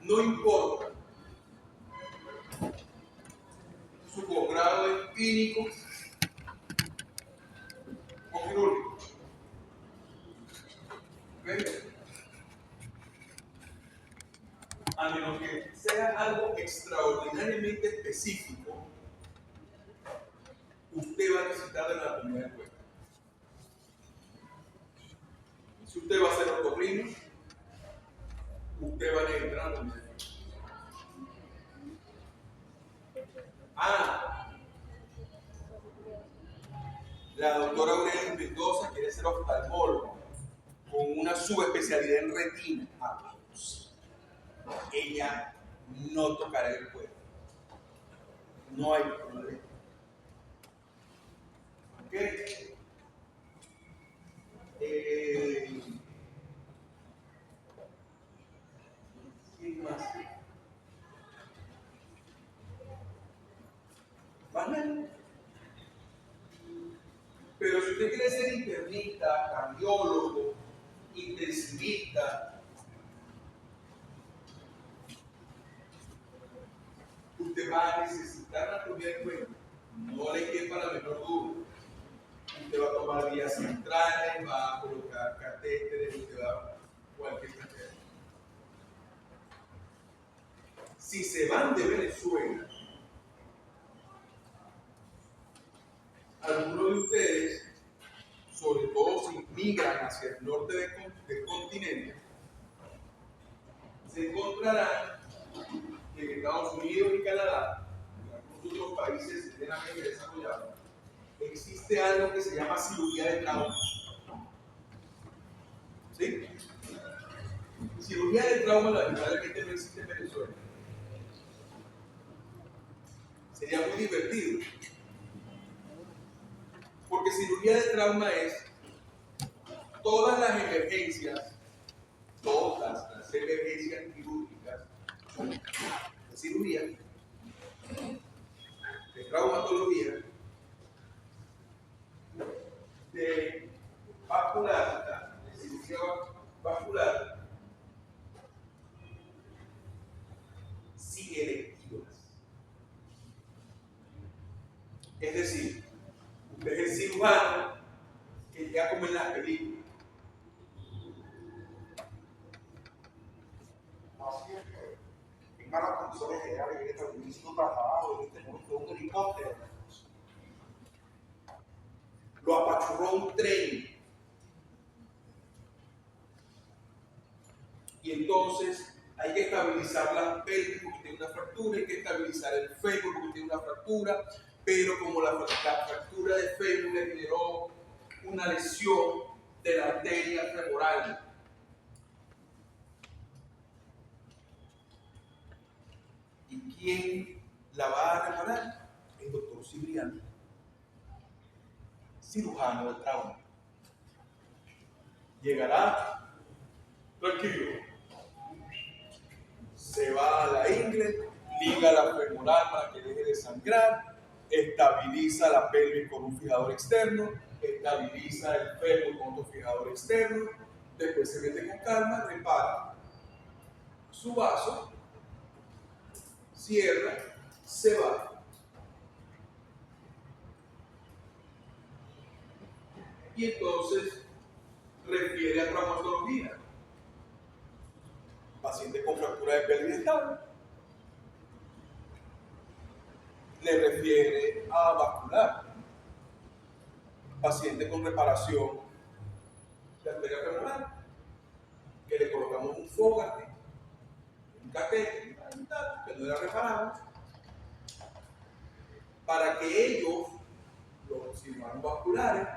no importa su posgrado en clínico o quirúrgico. ¿Okay? A menos que sea algo extraordinariamente específico, usted va a necesitar de la anatomía del cuerpo. Si usted va a hacer otorrino, usted va a necesitar anatomía del cuerpo. La doctora Aurelia Mendoza quiere ser oftalmóloga con una subespecialidad en retina. Ella no tocará el cuerpo. No hay problema. ¿Ok? ¿Quién más? ¿Vale? Pero si usted quiere ser internista, cardiólogo, intensivista, usted va a necesitar anatomía del cuerpo. No le quepa la menor duda. Usted va a tomar vías centrales, va a colocar catéteres, usted va a cualquier catéter. Si se van de Venezuela, algunos de ustedes, sobre todo si migran hacia el norte del continente, se encontrarán que en Estados Unidos y Canadá, y algunos otros países plenamente desarrollados, existe algo que se llama cirugía de trauma. ¿Sí? Cirugía de trauma lamentablemente no existe en Venezuela. Sería muy divertido. Porque cirugía de trauma es todas las emergencias, todas las emergencias quirúrgicas de cirugía, de traumatología, de vascular, de cirugía vascular, sin electivas. Es decir, usted es el cirujano que ya como en las películas. Así es, en malas condiciones generales, viene el municipio trasladado, un helicóptero. Lo apachurró un tren. Y entonces hay que estabilizar la pelvis porque tiene una fractura, hay que estabilizar el fémur porque tiene una fractura, pero como la fractura de fémur le generó una lesión de la arteria femoral. ¿Y quién la va a reparar? El doctor Cibriano, cirujano de trauma. Llegará tranquilo, se va a la ingle, liga la femoral para que deje de sangrar, estabiliza la pelvis con un fijador externo, estabiliza el fémur con otro fijador externo, después se mete con calma, repara su vaso, cierra, se va. Y entonces refiere a traumatología. Paciente con fractura de pelvis estable. Le refiere a vascular. Paciente con reparación de arteria femoral, que le colocamos un Fogarty, un catéter, que no era reparado, para que ellos, los cirujanos vasculares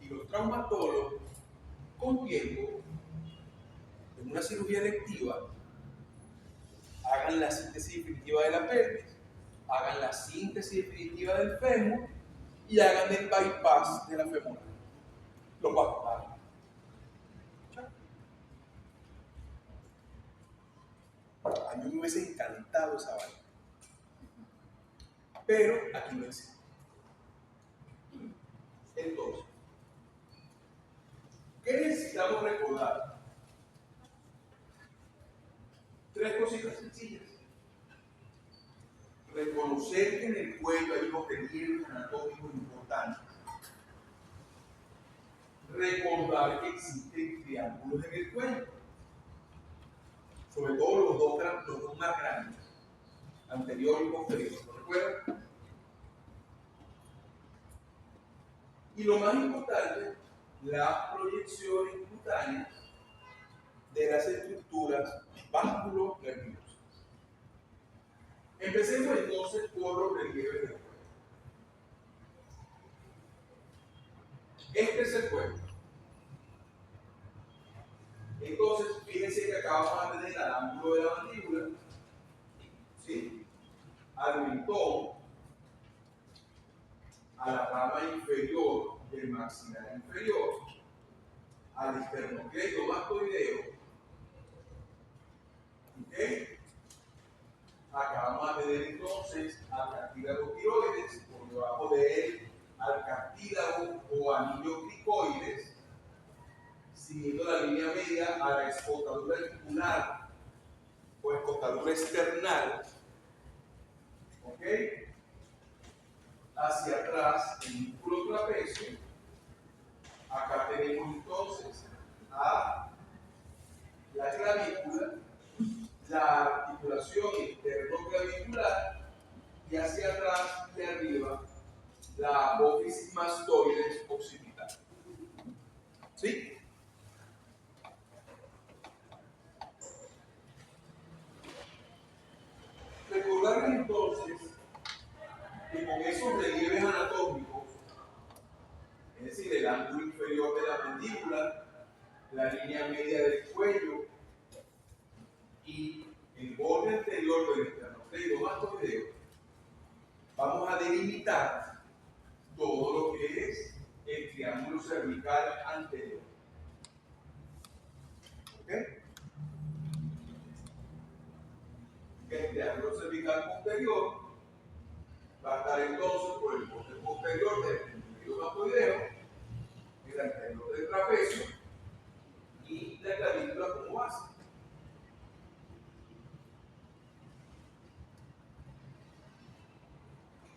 y los traumatólogos, con tiempo, en una cirugía electiva, hagan la síntesis definitiva de la pelvis, hagan la síntesis definitiva del fémur y hagan el bypass de la femoral. Los vasculares. A mí me hubiese encantado esa vaina. Pero aquí no existe. Entonces, ¿qué necesitamos recordar? 3 Tres cositas sencillas. Reconocer que en el cuello hay unos relieves anatómicos importantes. Recordar que existen triángulos en el cuello. Sobre todo los dos más grandes, anterior y posterior. ¿Lo recuerdan? Y lo más importante, las proyecciones cutáneas de las estructuras vasculo-nerviosas. Empecemos entonces por los relieves del cuello. Este es el cuello. Entonces, fíjense que acá vamos a tener al ángulo de la mandíbula, ¿sí? Al mentón, a la rama inferior del maxilar inferior, al esternocleidomastoideo, ¿ok? Acá vamos a tener entonces al cartílago tiroides, por debajo de él al cartílago o anillo cricoides, siguiendo la línea media a la escotadura auricular o escotadura external, ¿ok? Hacia atrás el músculo trapecio. Acá tenemos entonces a la clavícula, la articulación interno-clavicular y hacia atrás y arriba la apófisis mastoides occipital. ¿Sí? Recordar entonces que con esos relieves anatómicos, es decir, el ángulo inferior de la mandíbula, la línea media del cuello y el borde anterior del esternocleidomastoideo, vamos a delimitar todo lo que es el triángulo cervical anterior. ¿Ok? El triángulo cervical posterior va a estar entonces por el borde posterior del esternocleidomastoideo, el anterior del trapecio y la clavícula como base.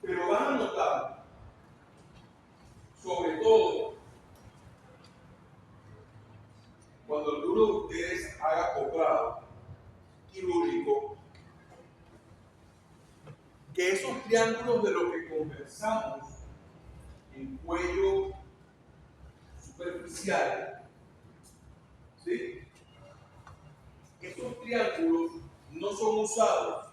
Pero van a notar, sobre todo, cuando alguno de ustedes haga postrado quirúrgico, que esos triángulos de los que conversamos en cuello superficial, ¿sí? Esos triángulos no son usados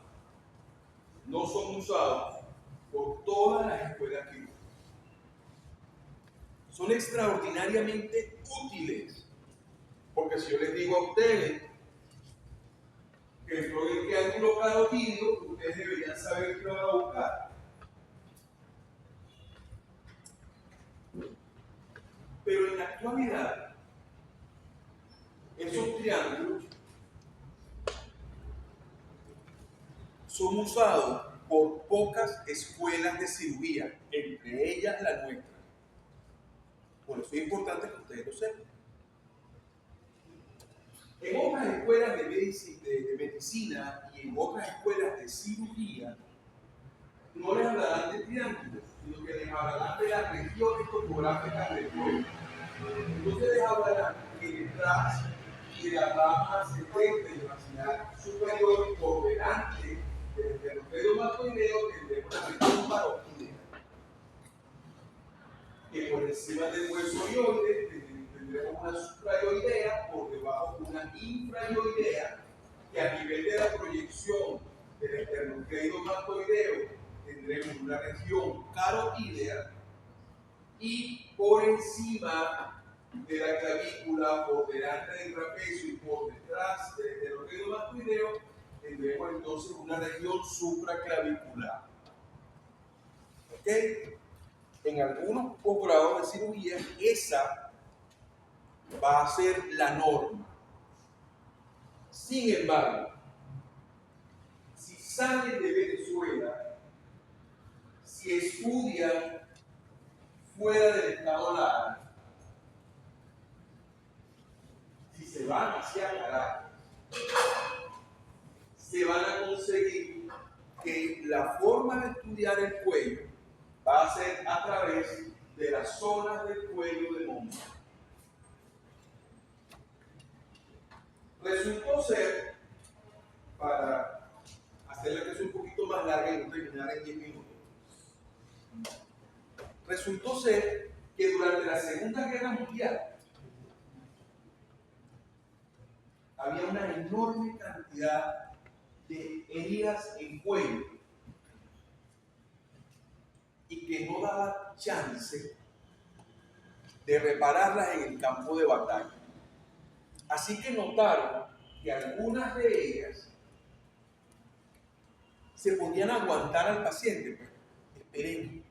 por todas las escuelas quirúrgicas. Son extraordinariamente útiles, porque si yo les digo a ustedes que dentro del triángulo carotídeo, ustedes deberían saber qué van a buscar. Pero en la actualidad, esos triángulos son usados por pocas escuelas de cirugía, entre ellas la nuestra. Por eso es importante que ustedes lo sepan. En otras escuelas de medicina y en otras escuelas de cirugía, no les hablarán de triángulos, sino que les hablarán de las regiones topográficas del cuerpo. Entonces les hablarán que detrás de la rama ascendente del maxilar superior, por delante del esternocleidomastoideo, tendremos la región parótida, que por encima del hueso hioide tendremos una suprayoidea, por debajo una infrayoidea, que a nivel de la proyección del esternocleidomastoideo tendremos una región carotídea, y por encima de la clavícula, por delante del trapecio y por detrás del esternocleidomastoideo tendremos entonces una región supraclavicular. ¿Ok? En algunos posgrados de cirugía, esa va a ser la norma. Sin embargo, si salen de Venezuela, si estudian fuera del estado Lara, si se van hacia Caracas, se van a conseguir que la forma de estudiar el cuello va a ser a través de las zonas del cuello de Monro. Resultó ser, para hacer la clase un poquito más larga y no terminar en 10 minutos, resultó ser que durante la Segunda Guerra Mundial había una enorme cantidad de heridas en cuello y que no daba chance de repararlas en el campo de batalla. Así que notaron que algunas de ellas se podían aguantar al paciente. Pues, esperen,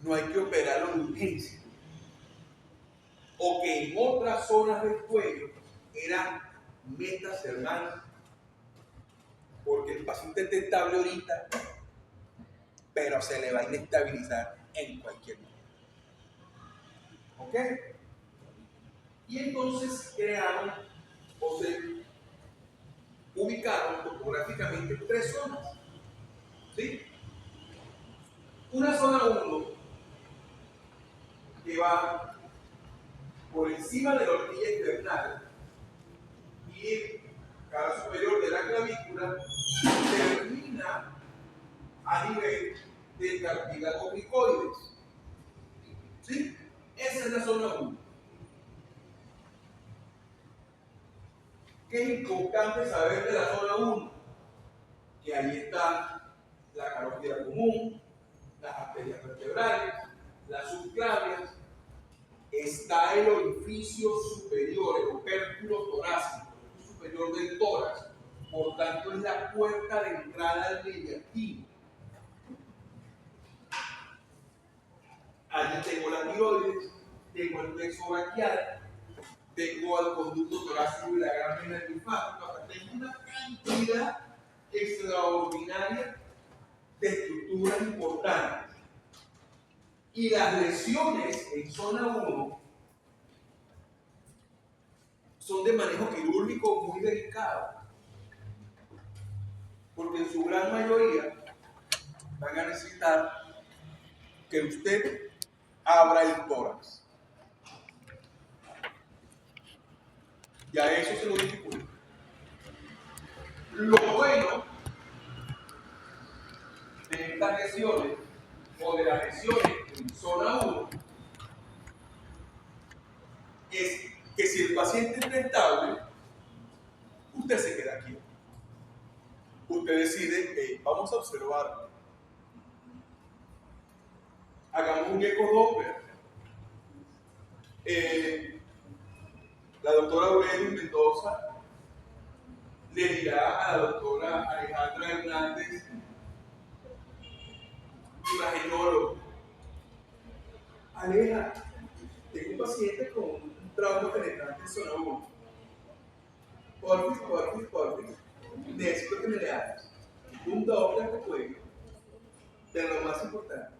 no hay que operarlo de urgencia. O que en otras zonas del cuello eran metas hermanas, porque el paciente está estable ahorita, pero se le va a inestabilizar en cualquier momento. ¿Ok? Y entonces crearon o se ubicaron topográficamente 3 zonas. ¿Sí? Una zona 1 que va por encima de la horquilla esternal y cara superior de la clavícula termina a nivel del cartílago cricoides. ¿Sí? Esa es la zona 1. ¿Qué es importante saber de la zona 1? Que ahí está la carótida común, las arterias vertebrales, las subclavias, está el orificio superior, el opérculo torácico, el superior del tórax, por tanto es la puerta de entrada al mediastino. Allí tengo la tiroides, tengo el plexo braquial, tengo al conducto torácico y la gran vena linfática, tengo una cantidad extraordinaria de estructuras importantes. Y las lesiones en zona 1 son de manejo quirúrgico muy delicado, porque en su gran mayoría van a necesitar que usted abra el tórax. Ya eso se lo dificulta. Lo bueno de estas lesiones o de las lesiones en zona 1 es que si el paciente está estable, usted se queda aquí. Usted decide, vamos a observar. Hagamos un eco Doppler. La doctora Aurelio Mendoza le dirá a la doctora Alejandra Hernández, imagenólogo: Aleja, tengo un paciente con un trauma penetrante en zona 1. Porfis. Necesito que me le hagas un Doppler de cuello, pero lo más importante,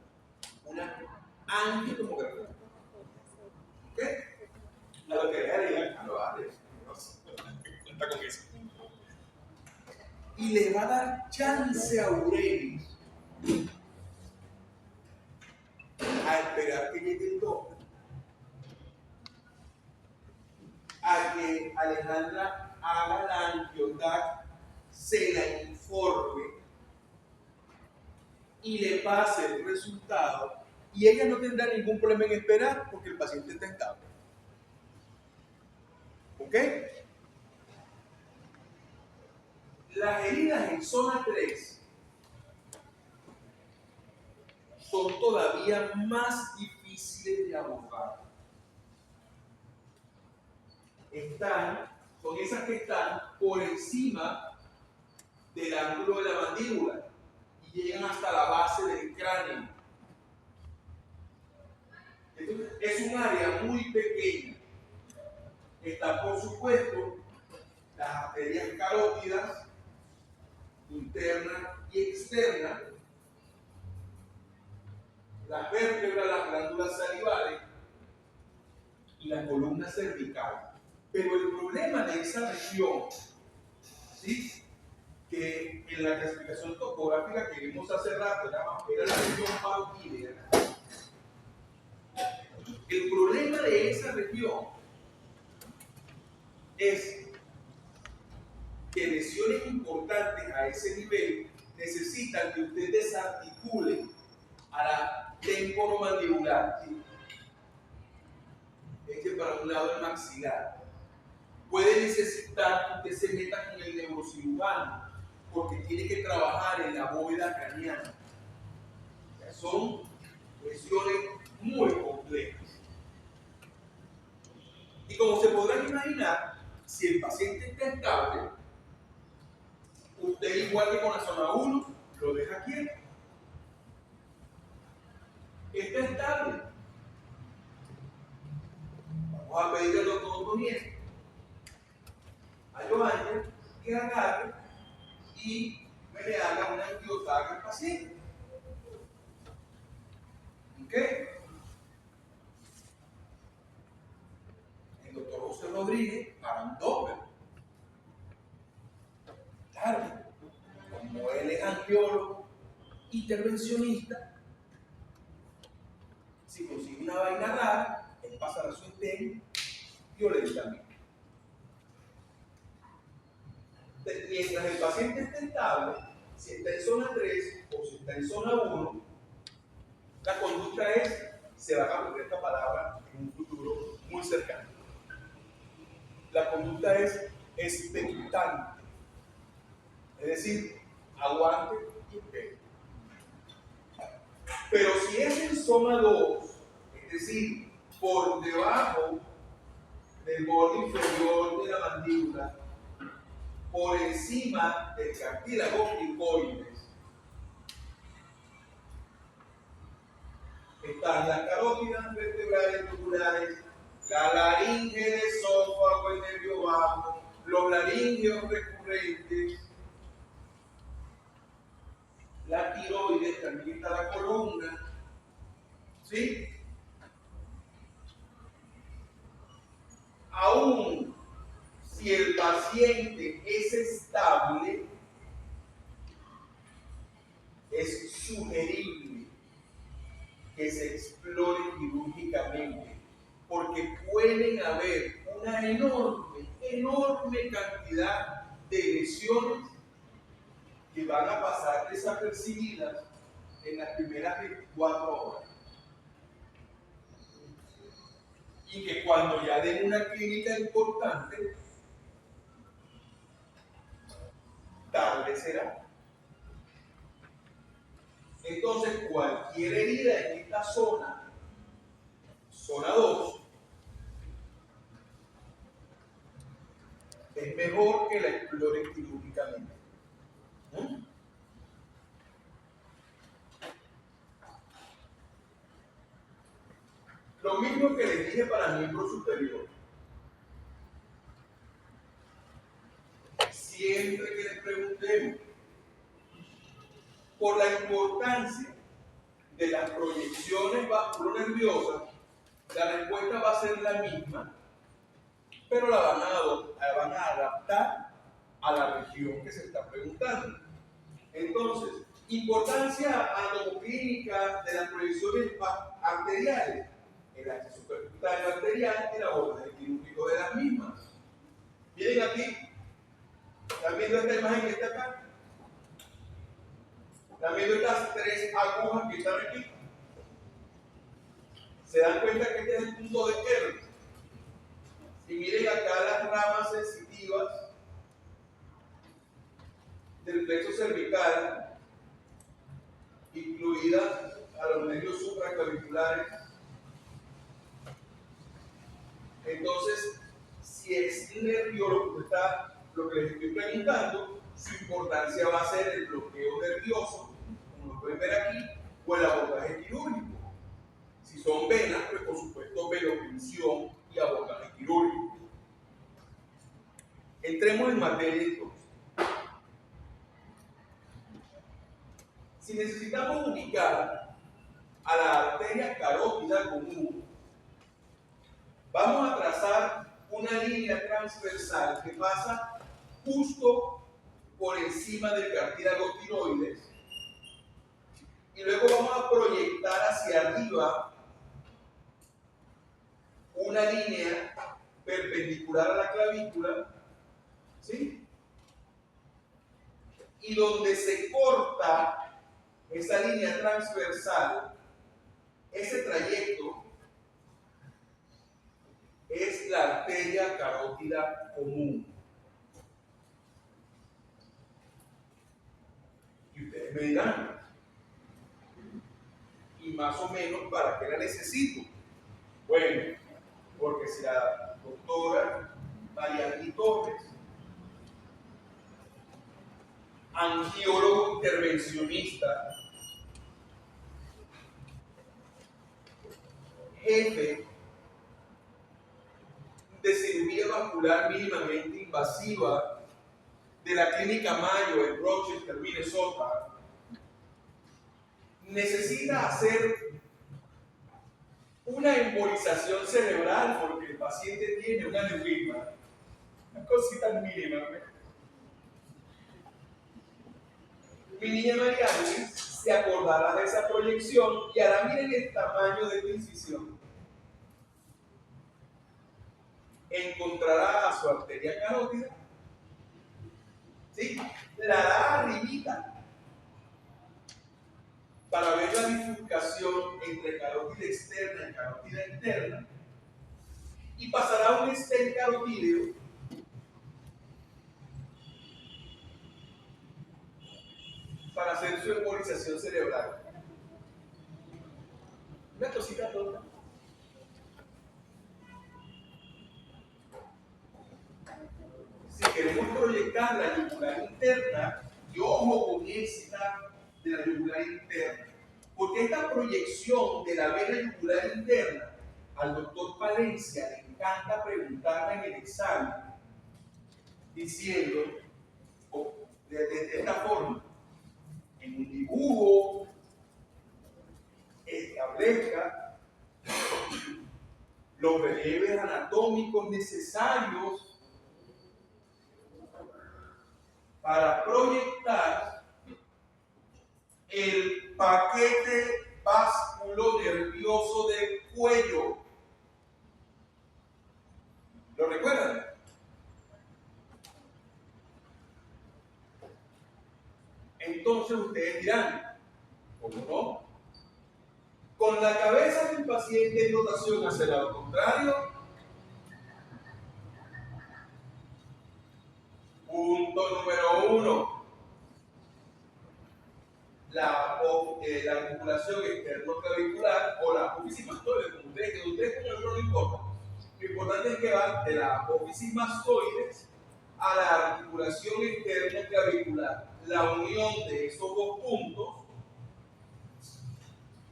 una angiotomografía. ¿Ok? A lo que dejaría, lo hace. Cuenta con eso. Y le va a dar chance a Aurelio a esperar que llegue el Doppler, a que Alejandra haga la angiotac, se la informe y le pase el resultado, y ella no tendrá ningún problema en esperar porque el paciente está estable. ¿Ok? Las heridas en zona 3 son todavía más difíciles de abordar. Son esas que están por encima del ángulo de la mandíbula y llegan hasta la base del cráneo. Entonces, es un área muy pequeña. Está, por supuesto, las arterias carótidas, interna y externa, las vértebras, las glándulas salivales y la columna cervical. Pero el problema de esa región, ¿sí? Que en la clasificación topográfica que vimos hace rato era la región paroquídea. El problema de esa región es que lesiones importantes a ese nivel necesitan que usted desarticule a la temporomandibular, ¿sí? Eche para un lado el maxilar. Puede necesitar que usted se meta con el neurocirujano porque tiene que trabajar en la bóveda craneana. O sea, son lesiones muy complejas. Y como se podrán imaginar, si el paciente está estable, usted, igual que con la zona 1, lo deja quieto. Está estable. Vamos a pedirle al doctor Toniel, a Johanna, que agarre y me le haga una angiotaca al paciente. ¿Ok? El doctor José Rodríguez para un Doppler. Claro, como él es angiólogo, intervencionista, si consigue una vaina rara, él pasará su INTEN violentamente. Mientras el paciente esté estable, si está en zona 3 o si está en zona 1, la conducta se va a aprender esta palabra en un futuro muy cercano. La conducta es expectante, es decir, aguante y espere. Pero si es en zona 2, es decir, por debajo del borde inferior de la mandíbula, por encima del cartílago cricoides, están las carótidas vertebrales tubulares, la laringe del esófago, el nervio vago, los laringeos recurrentes, la tiroides, también está la columna, ¿sí? Aún si el paciente es estable, es sugerible que se explore quirúrgicamente, porque pueden haber una enorme cantidad de lesiones que van a pasar desapercibidas en las primeras 24 horas. Y que cuando ya den una clínica importante, tarde será. Entonces, cualquier herida en esta zona, zona 2, es mejor que la exploren quirúrgicamente. Lo mismo que les dije para miembro superior. Siempre que les preguntemos por la importancia de las proyecciones vasculonerviosas, la respuesta va a ser la misma, pero la van a adaptar a la región que se está preguntando. Entonces, importancia anatomoclínica de las proyecciones arteriales, el acceso supercutáneo arterial y el abordaje quirúrgico de las mismas. Miren aquí, ¿están viendo esta imagen que está acá? ¿Están viendo estas 3 agujas que están aquí? ¿Se dan cuenta que este es el punto de Kerr? Y miren acá las ramas sensitivas del plexo cervical, incluidas a los nervios supraclaviculares. Entonces, si es nervio lo que les estoy preguntando, su importancia va a ser el bloqueo nervioso, como lo pueden ver aquí, o el abordaje quirúrgico. Si son venas, pues por supuesto velopunción y abordaje quirúrgico. Entremos en materia entonces. Si necesitamos ubicar a la arteria carótida común, vamos a trazar una línea transversal que pasa justo por encima del cartílago tiroides. Y luego vamos a proyectar hacia arriba una línea perpendicular a la clavícula, ¿sí? Y donde se corta esa línea transversal, ese trayecto es la arteria carótida común. Y ustedes me dirán, y más o menos, ¿para qué la necesito? Bueno, porque si la doctora Mariani Torres, angiólogo intervencionista, jefe de cirugía vascular mínimamente invasiva de la Clínica Mayo en Rochester, Minnesota, necesita hacer una embolización cerebral porque el paciente tiene una aneurisma, una cosita mínima. Mi niña Mariani se acordará de esa proyección y hará, miren el tamaño de esta incisión. Encontrará a su arteria carótida, ¿sí? La da arribita para ver la bifurcación entre carótida externa y carótida interna, y pasará un stent carotídeo para hacer su embolización cerebral. Una cosita tonta. Si queremos proyectar la yugular interna, y ojo con esta de la yugular interna, porque esta proyección de la vena yugular interna al doctor Palencia le encanta preguntarla en el examen, diciendo de esta forma, en un dibujo, establezca los relieves anatómicos necesarios para proyectar el paquete vasculonervioso del cuello. ¿Lo recuerdan? Entonces ustedes dirán, ¿cómo no? Con la cabeza del paciente en rotación hacia el lado contrario. Punto número 1. La articulación externo-clavicular o la apófisis mastoides, como ustedes como yo no importa. Lo importante es que va de la apófisis mastoides a la articulación externo-clavicular. La unión de esos dos puntos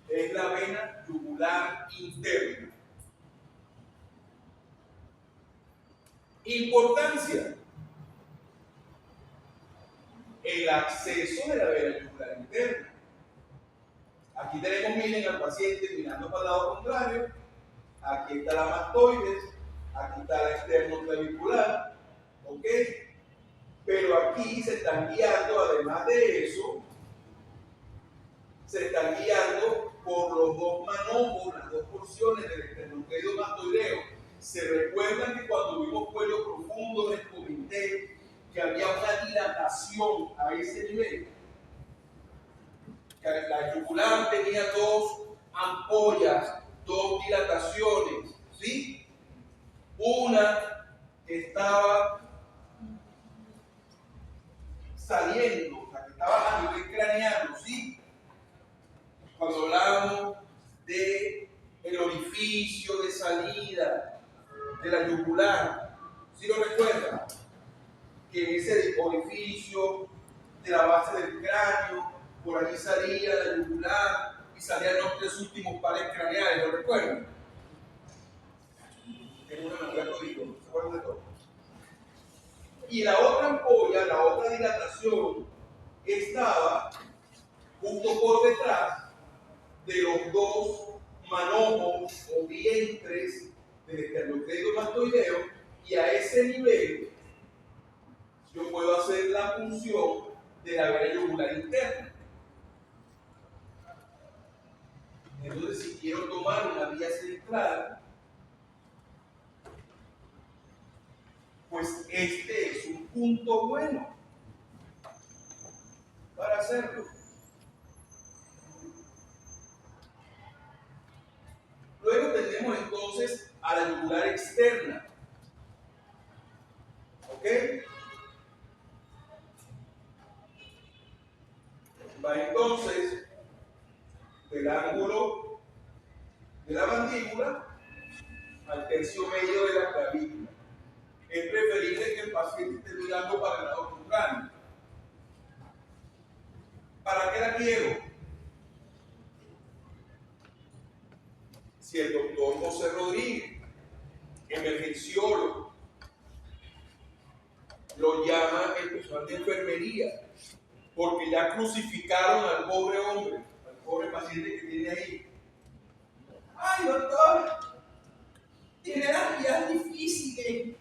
es la vena yugular interna. Importancia: el acceso de la vena yugular interna. Aquí tenemos, miren, al paciente mirando para el lado contrario. Aquí está la mastoides, aquí está la externo-clavicular, ¿ok? Pero aquí se están guiando, además de eso, se están guiando por los dos manojos, las dos porciones del esternocleido mastoideo. Se recuerdan que cuando vimos cuello profundo les comenté que había una dilatación a ese nivel. Que la yugular tenía dos ampollas, dos dilataciones, ¿sí? Una que estaba saliendo, la que estaba a nivel craneano, ¿sí? Cuando hablábamos de el orificio de salida de la yugular, ¿sí lo recuerdan? Que en ese orificio de la base del cráneo, por allí salía la yugular y salían los tres últimos pares craneales, ¿lo recuerdan? Tengo una memoria código, ¿se acuerdan de todo? Y la otra ampolla, la otra dilatación, estaba justo por detrás de los dos manojos o vientres del esternocleido mastoideo, y a ese nivel yo puedo hacer la punción de la vena yugular interna. Entonces, si quiero tomar una vía central, pues este es un punto bueno para hacerlo. Luego tenemos entonces a la yugular externa. ¿Ok? Va entonces del ángulo de la mandíbula al tercio medio de la clavícula. Es preferible que el paciente esté mirando para el lado contrario. ¿Para qué la quiero? Si el doctor José Rodríguez, emergenciólogo, lo llama el personal de enfermería, porque ya crucificaron al pobre hombre, al pobre paciente que tiene ahí. ¡Ay, doctor! Tiene las vías difíciles.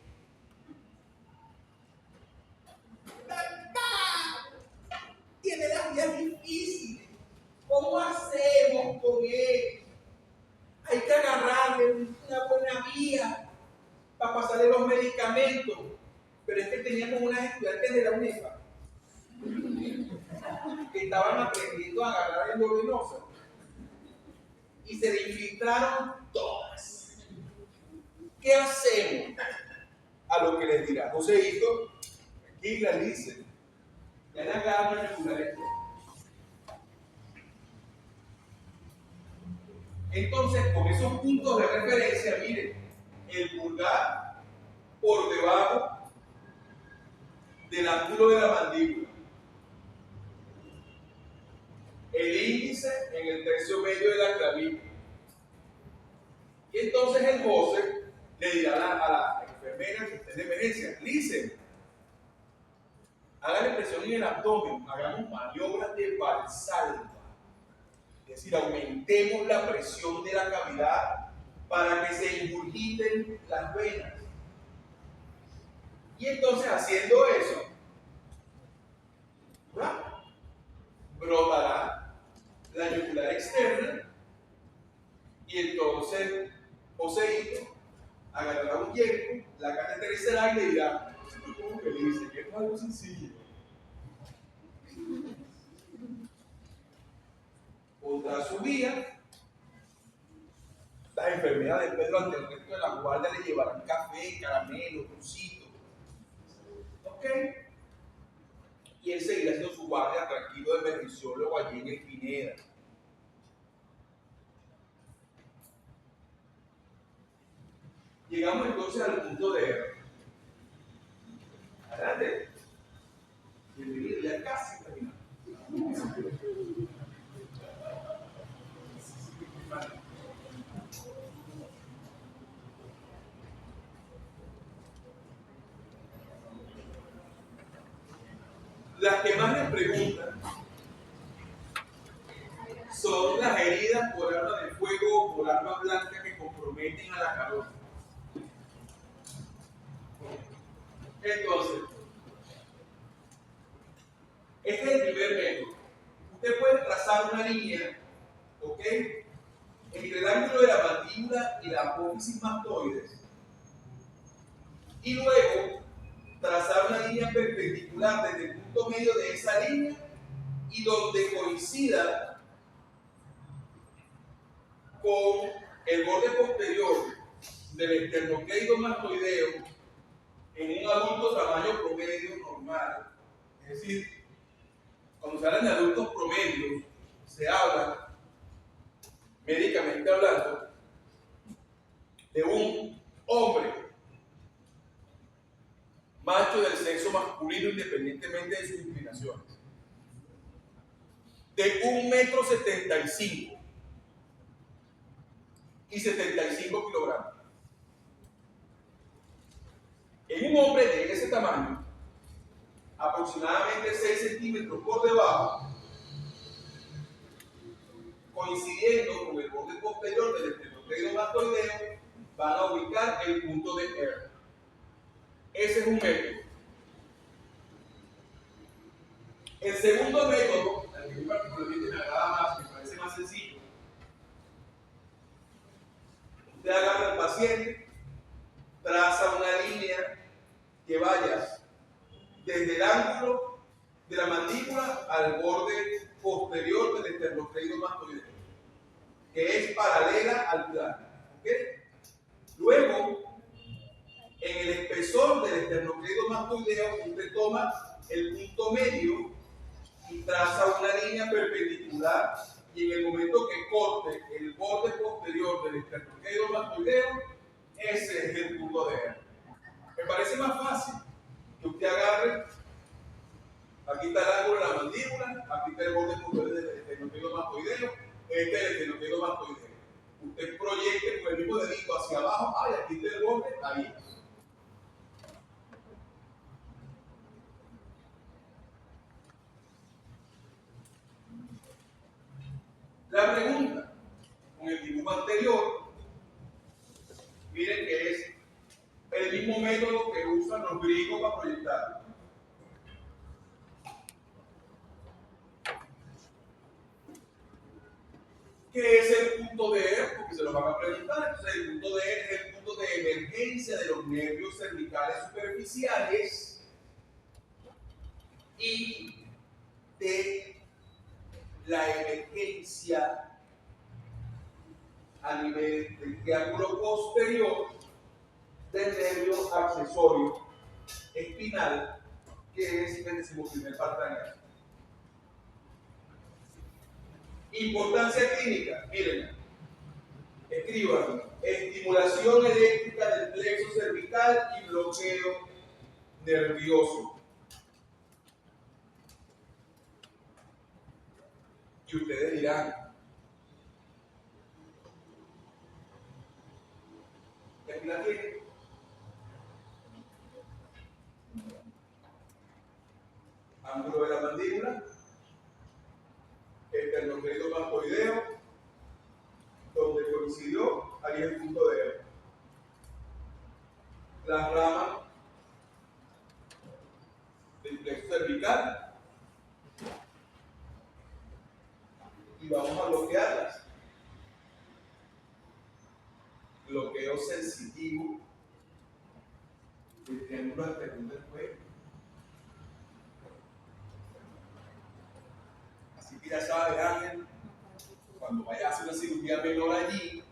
Tiene las vías difíciles. ¿Cómo hacemos con él? Hay que agarrarle una buena vía para pasarle los medicamentos. Pero es que teníamos unas estudiantes de la UNEFA que estaban aprendiendo a agarrar endovenosa y se le infiltraron todas. ¿Qué hacemos? A lo que les dirá Joséito, aquí la dice, ya le agarran el juguete. Entonces, con esos puntos de referencia, miren, el pulgar por debajo del ángulo de la mandíbula, el índice en el tercio medio de la clavícula. Y entonces el José le dirá a la enfermera que esté de emergencia, dice, hágale presión en el abdomen, hagamos maniobras de Valsalva. Es decir, aumentemos la presión de la cavidad para que se ingurgiten las venas. Y entonces, haciendo eso, brotará la yugular externa y entonces Joséito agarrará un hierro, la cateterizará y le dirá, ¿cómo que le dice? Que es algo sencillo. Pondrá su vía. Las enfermedades de Pedro ante el resto de la guardia le llevarán café, caramelo, dulcito. ¿Ok? Y él seguirá haciendo su guardia tranquilo de emergenciólogo allí en el Pineda. Llegamos entonces al punto de R. Adelante. Bienvenido, ya casi terminamos. Las que más les preguntan son las heridas por arma de fuego o por arma blanca que comprometen a la carroza. Entonces, este es el primer método. Usted puede trazar una línea, ¿ok?, entre el ángulo de la mandíbula y la apófisis mastoides, y luego trazar una línea perpendicular desde el punto medio de esa línea y donde coincida con el borde posterior del esternocleidomastoideo en un adulto tamaño promedio normal. Es decir, cuando se habla de adultos promedios, se habla, médicamente hablando, de un hombre macho del sexo masculino independientemente de sus inclinaciones, de 1,75 m y 75 kilogramos. En un hombre de ese tamaño, aproximadamente 6 centímetros por debajo, coincidiendo con el borde posterior del esternocleidomastoideo, van a ubicar el punto de R. Ese es un método. El segundo método, el que a mí particularmente me agrada más, me parece más sencillo, usted agarra al paciente, traza una línea que vaya desde el ángulo de la mandíbula al borde posterior del esternocleidomastoideo, que es paralela al plano. ¿Okay? Luego, en el espesor del esternocleidomastoideo, usted toma el punto medio y traza una línea perpendicular, y en el momento que corte el borde posterior del esternocleidomastoideo, ese es el punto de R. Me parece más fácil que usted agarre, aquí está el ángulo de la mandíbula, aquí está el borde posterior del esternocleidomastoideo, este es el esternocleidomastoideo. Usted proyecte con el mismo dedito hacia abajo, ay, aquí está el borde, ahí. La pregunta, con el dibujo anterior, miren que es el mismo método que usan los griegos para proyectar. ¿Qué es el punto de R? Porque se lo van a preguntar. Entonces, el punto de R es el punto de emergencia de los nervios cervicales superficiales y de la emergencia a nivel del triángulo posterior del nervio accesorio espinal, que es el 11º partanal. Importancia clínica, miren, escriban: estimulación eléctrica del plexo cervical y bloqueo nervioso. Y ustedes dirán, aquí la tienen. Ángulo de la mandíbula, esternocleidomastoideo, donde coincidió, ahí es el punto de R. Las ramas del plexo cervical, y vamos a bloquearlas. Bloqueo sensitivo del triángulo anterior del cuello. Así que ya sabes, Ángel, cuando vayas a hacer una cirugía menor allí,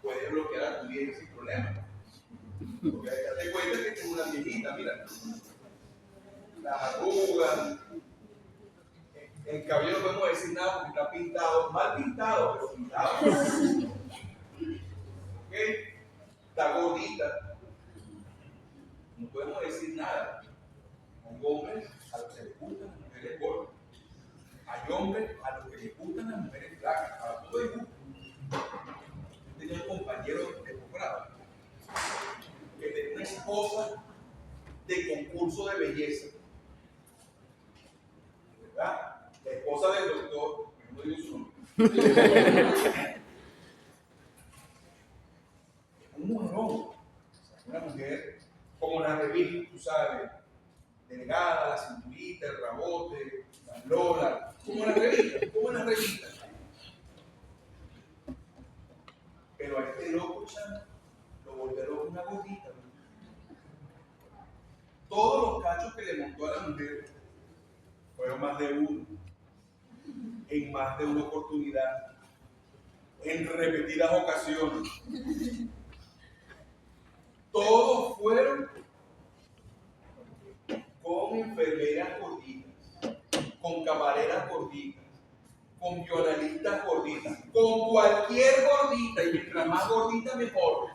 puedes bloquear a tu vieja sin problema. Porque ya te cuenta que es una viejita, mira. Las arrugas, el cabello no podemos decir nada porque está pintado, mal pintado, pero pintado. ¿Ok? Está gordita. No podemos decir nada. Hay hombres a los que les gustan las mujeres gordas. Hay hombres a los que les gustan las mujeres flacas. Para todo el gusto. Yo tenía un compañero de posgrado que tenía una esposa de concurso de belleza. ¿Verdad? La esposa del doctor, no digo su nombre. Un mujerón. Una mujer como la revista, tú sabes, delgada, la cinturita, el rabote, la lola, como la revista. Pero a este loco, chamo, lo volvieron una gordita. Todos los cachos que le montó a la mujer fueron más de uno, en más de una oportunidad, en repetidas ocasiones. Todos fueron con enfermeras gorditas, con camareras gorditas, con bioanalistas gorditas, con cualquier gordita, y mientras más gordita mejor.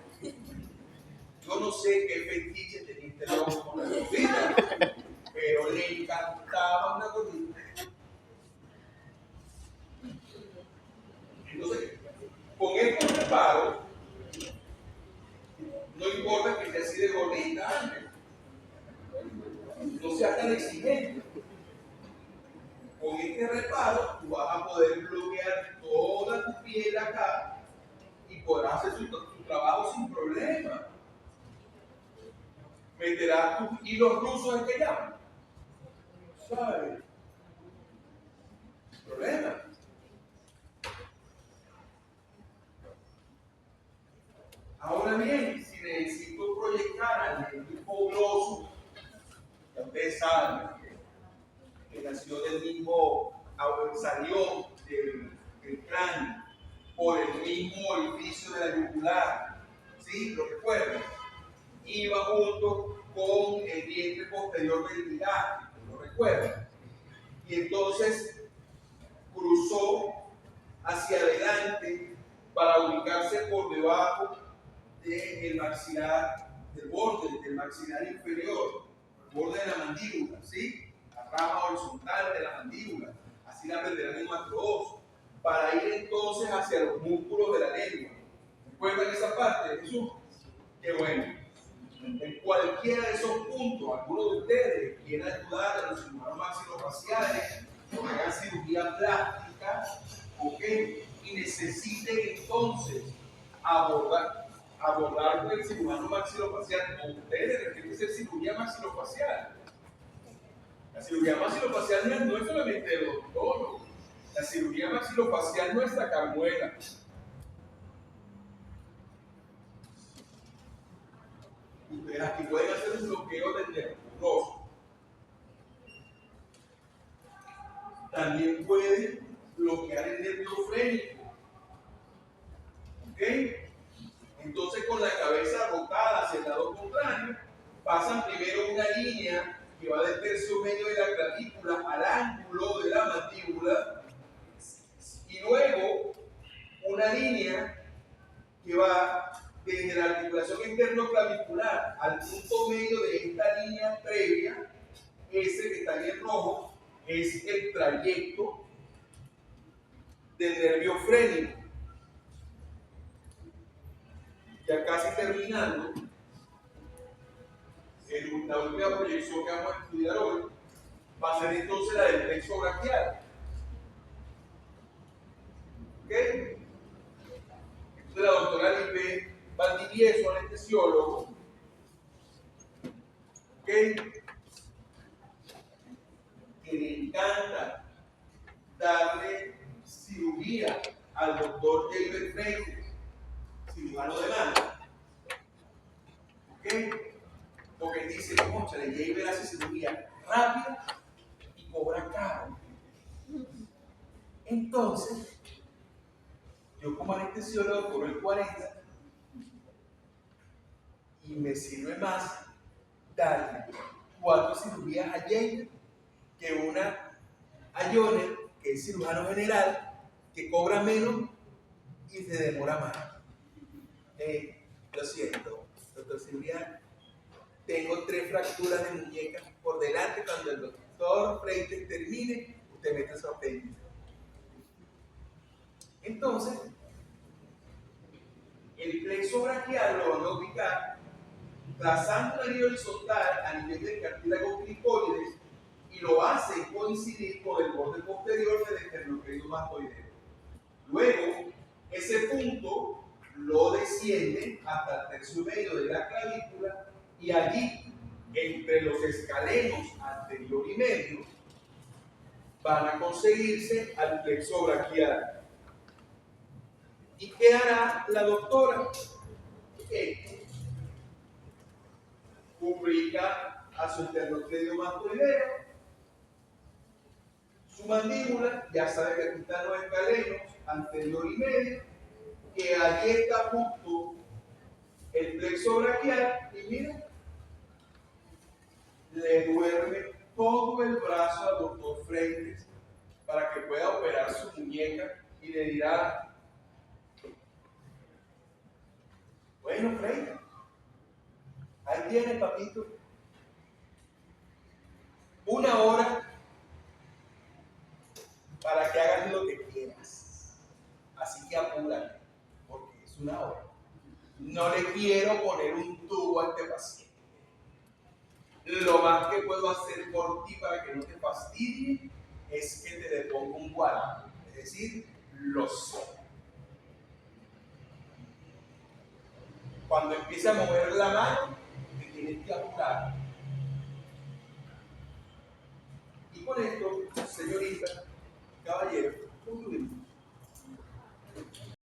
Yo no sé qué fetiche tenía este loco con la gordita, pero le encantaba una gordita. Entonces, con estos reparos, no importa que sea así de gordita, no seas tan exigente. Con este reparo, tú vas a poder bloquear toda tu piel acá y podrás hacer tu trabajo sin problema. meterás tus hilos rusos en que llaman. ¿Sabes? Problema. Ahora bien, si necesito proyectar al mismo gloso, ya ustedes saben que nació del mismo, salió del cráneo por el mismo orificio de la yugular, ¿sí? ¿Lo recuerdan? Iba junto con el vientre posterior del ligástrico, ¿lo recuerdan? Y entonces cruzó hacia adelante para ubicarse por debajo del maxilar, del borde del maxilar inferior, el borde de la mandíbula, ¿sí? La rama horizontal de la mandíbula, así la aprenderán en nuestro oso, para ir entonces hacia los músculos de la lengua. ¿Recuerdan esa parte, Jesús? Qué bueno. En cualquiera de esos puntos, alguno de ustedes quiera ayudar a los cirujanos maxilofaciales o hagan cirugía plástica, ¿ok? Y necesiten entonces abordar con el cirujano maxilofacial, o ustedes requieren hacer cirugía maxilofacial. La cirugía maxilofacial no es solamente el odontólogo. La cirugía maxilofacial no es la camuela. Ustedes aquí pueden hacer un bloqueo del nervio. También pueden bloquear el nervio frénico. ¿Ok? Entonces, con la cabeza rotada hacia el lado contrario, pasan primero una línea que va del tercio medio de la clavícula al ángulo de la mandíbula, y luego una línea que va desde la articulación interno-clavicular al punto medio de esta línea previa. Ese que está ahí en rojo es el trayecto del nervio frénico. Ya casi terminando, la última proyección que vamos a estudiar hoy va a ser entonces la del plexo braquial. ¿Ok? Entonces la doctora Lipe Valdivieso, anestesiólogo, ¿ok?, que le encanta darle cirugía al doctor Javier Freites, cirujano de mano, ¿ok? Porque él dice, concha, Javier hace cirugía rápida y cobra caro. Entonces, yo como anestesiólogo cobro el 40 y me sirve más darle 4 cirugías a Javier que una a Joner, que es cirujano general, que cobra menos y se demora más. Lo siento, doctor cirujano, tengo 3 fracturas de muñeca por delante. Cuando el doctor Freites termine, usted mete su apéndice. Entonces, el plexo braquial lo van a ubicar trazando una línea horizontal a nivel del cartílago cricoides, y lo hace coincidir con el borde posterior del esternocleidomastoideo. Luego, ese punto lo desciende hasta el tercio medio de la clavícula, y allí, entre los escalenos anterior y medio, van a conseguirse al plexo braquial. ¿Y qué hará la doctora? Ubica a su esternocleidomastoideo, su mandíbula, ya sabe que aquí están los escalenos anterior y medio, que allí está justo el plexo braquial, y miren, le duerme todo el brazo al doctor Freites para que pueda operar su muñeca, y le dirá, bueno, Freites, ahí tienes, papito, 1 hora para que hagas lo que quieras. Así que apúrate, porque es 1 hora. No le quiero poner un tubo a este paciente. Lo más que puedo hacer por ti para que no te fastidie es que te le ponga un guante, es decir, los ojos. Cuando empiece a mover la mano, te tienes que apurar. con esto, señorita, caballero,